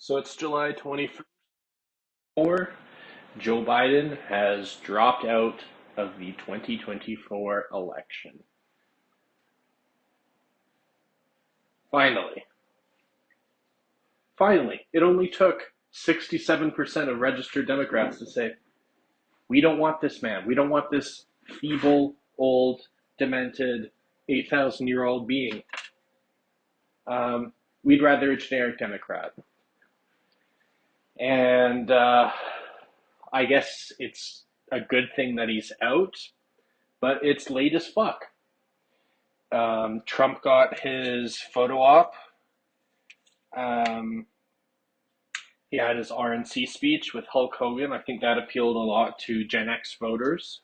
So it's July 24. Joe Biden has dropped out of the 2024 election. Finally. Finally. It only took 67% of registered Democrats to say, we don't want this man. We don't want this feeble, old, demented, 8,000-year-old being. We'd rather a generic Democrat. And I guess it's a good thing that he's out, but it's late as fuck. Trump got his photo op. Um, he had his RNC speech with Hulk Hogan. I think that appealed a lot to Gen X voters,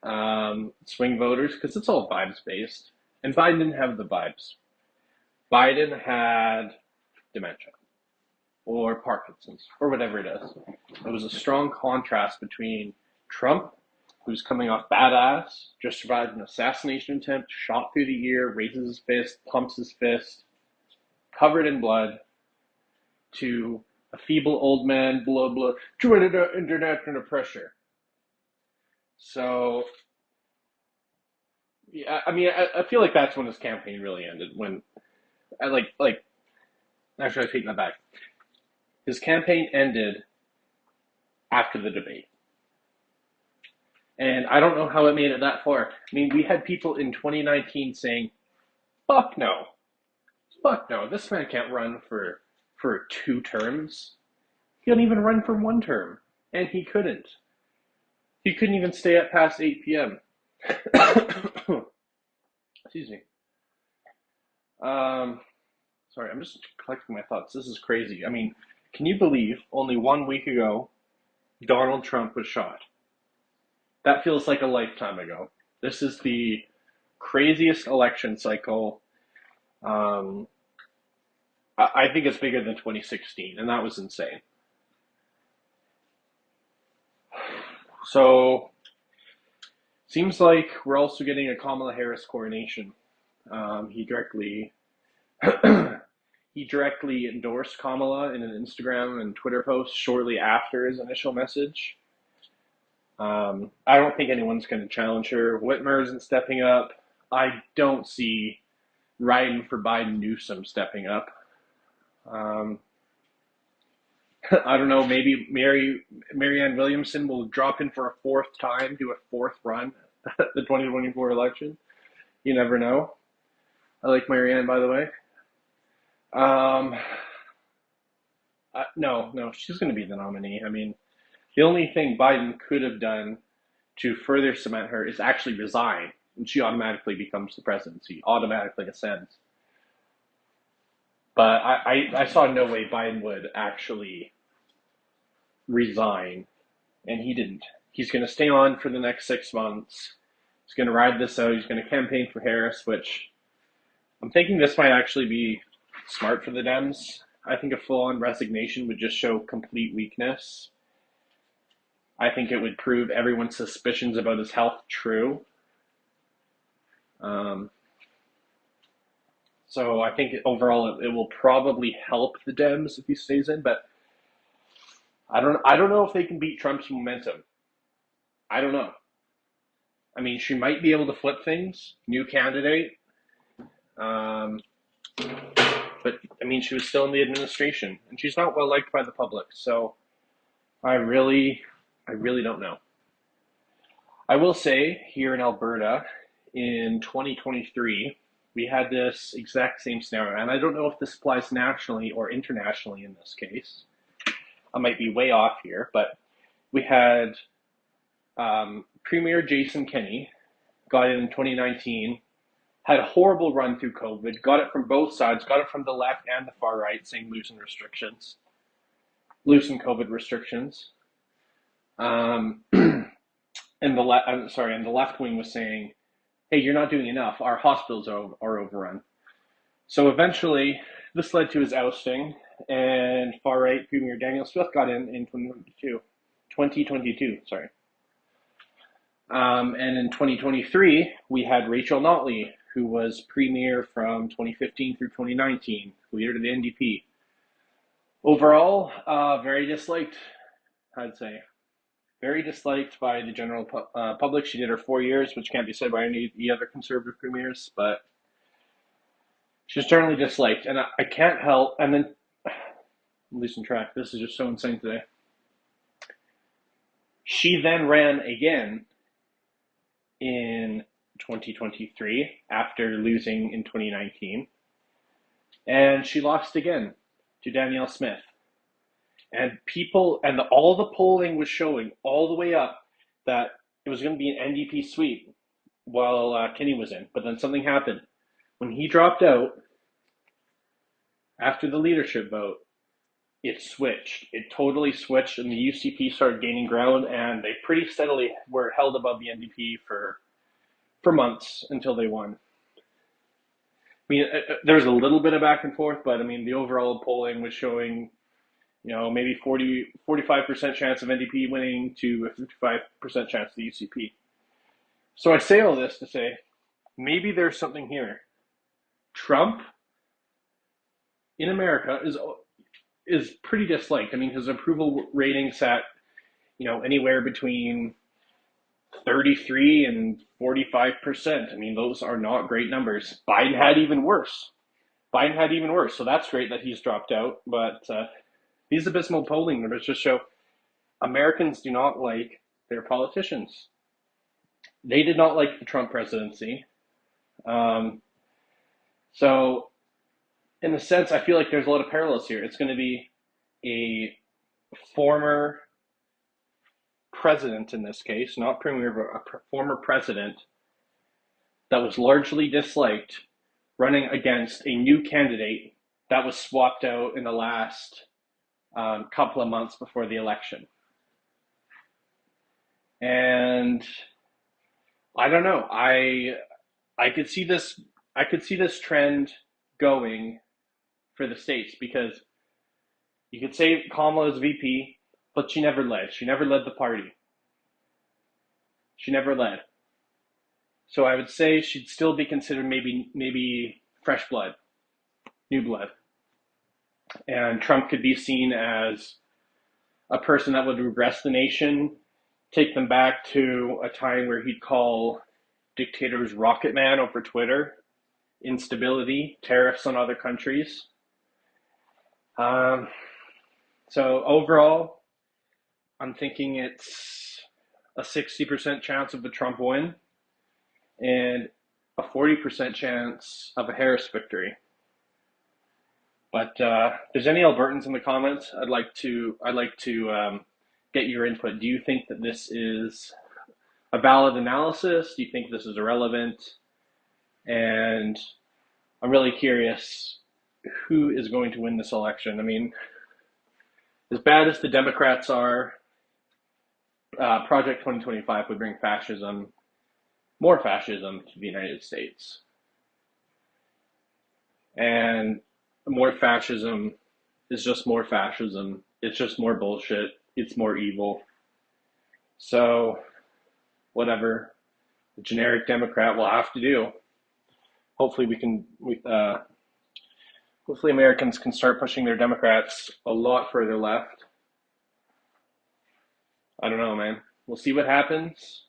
swing voters, because it's all vibes based. And Biden didn't have the vibes. Biden had dementia or Parkinson's or whatever it is. It was a strong contrast between Trump, who's coming off badass, just survived an assassination attempt, shot through the ear, raises his fist, pumps his fist, covered in blood, to a feeble old man, blah, blah, join internet under pressure. So, yeah, I mean, I feel like that's when his campaign really ended. When, actually, I take that back. His campaign ended after the debate. And I don't know how it made it that far. I mean, we had people in 2019 saying, fuck no. Fuck no. This man can't run for 2 terms. He couldn't even run for 1 term. And he couldn't. He couldn't even stay up past 8 p.m. Excuse me. Sorry, I'm just collecting my thoughts. This is crazy. I mean, can you believe only 1 week ago, Donald Trump was shot? That feels like a lifetime ago. This is the craziest election cycle. I think it's bigger than 2016, and that was insane. So, seems like we're also getting a Kamala Harris coronation. He directly endorsed Kamala in an Instagram and Twitter post shortly after his initial message. I don't think anyone's going to challenge her. Whitmer isn't stepping up. I don't see riding for Biden Newsom stepping up. I don't know. Maybe Marianne Williamson will drop in for a 4th time, do a 4th run at the 2024 election. You never know. I like Marianne, by the way. No, she's going to be the nominee. I mean, the only thing Biden could have done to further cement her is actually resign, and she automatically becomes the presidency, automatically ascends. But I saw no way Biden would actually resign, and he didn't. He's going to stay on for the next 6 months. He's going to ride this out. He's going to campaign for Harris, which I'm thinking this might actually be smart for the Dems. I think a full-on resignation would just show complete weakness. I think it would prove everyone's suspicions about his health true. So I think overall it will probably help the Dems if he stays in, but I don't know if they can beat Trump's momentum. I don't know. I mean, she might be able to flip things, new candidate. But I mean, she was still in the administration, and she's not well liked by the public. So I really don't know. I will say here in Alberta in 2023, we had this exact same scenario, and I don't know if this applies nationally or internationally in this case. I might be way off here, but we had Premier Jason Kenney got in 2019, had a horrible run through COVID, got it from both sides, got it from the left and the far right, saying loosen COVID restrictions. And the left wing was saying, hey, you're not doing enough. Our hospitals are overrun. So eventually, this led to his ousting, and far right Premier Daniel Smith got in 2022. Sorry. And in 2023, we had Rachel Notley, who was premier from 2015 through 2019, leader of the NDP. Overall, very disliked, I'd say. Very disliked by the general public. She did her 4 years, which can't be said by any other conservative premiers, but she's generally disliked. And I can't help, and then I'm losing track. This is just so insane today. She then ran again in 2023 after losing in 2019, and she lost again to Danielle Smith. And people and all the polling was showing all the way up that it was going to be an NDP sweep while Kinney was in. But then something happened. When he dropped out after the leadership vote, it switched. It totally switched, and the UCP started gaining ground, and they pretty steadily were held above the NDP for months until they won. I mean, there was a little bit of back and forth, but I mean, the overall polling was showing, maybe 45% chance of NDP winning to a 55% chance of the UCP. So I say all this to say, maybe there's something here. Trump in America is pretty disliked. I mean, his approval rating sat, anywhere between 33 and 45%. I mean, those are not great numbers. Biden had even worse. So that's great that he's dropped out. But these abysmal polling numbers just show Americans do not like their politicians. They did not like the Trump presidency. So, in a sense, I feel like there's a lot of parallels here. It's going to be a former president in this case, not premier, but a former president that was largely disliked running against a new candidate that was swapped out in the last couple of months before the election. And I don't know. I could see this trend going for the states, because you could say Kamala is VP, but she never led. She never led the party. She never led. So I would say she'd still be considered maybe fresh blood, new blood. And Trump could be seen as a person that would regress the nation, take them back to a time where he'd call dictators Rocket Man over Twitter, instability, tariffs on other countries. So overall, I'm thinking it's a 60% chance of the Trump win and a 40% chance of a Harris victory. But if there's any Albertans in the comments, I'd like to get your input. Do you think that this is a valid analysis? Do you think this is irrelevant? And I'm really curious who is going to win this election. I mean, as bad as the Democrats are, Project 2025 would bring more fascism to the United States. And more fascism is just more fascism. It's just more bullshit. It's more evil. So, whatever the generic Democrat will have to do. Hopefully hopefully Americans can start pushing their Democrats a lot further left. I don't know, man. We'll see what happens.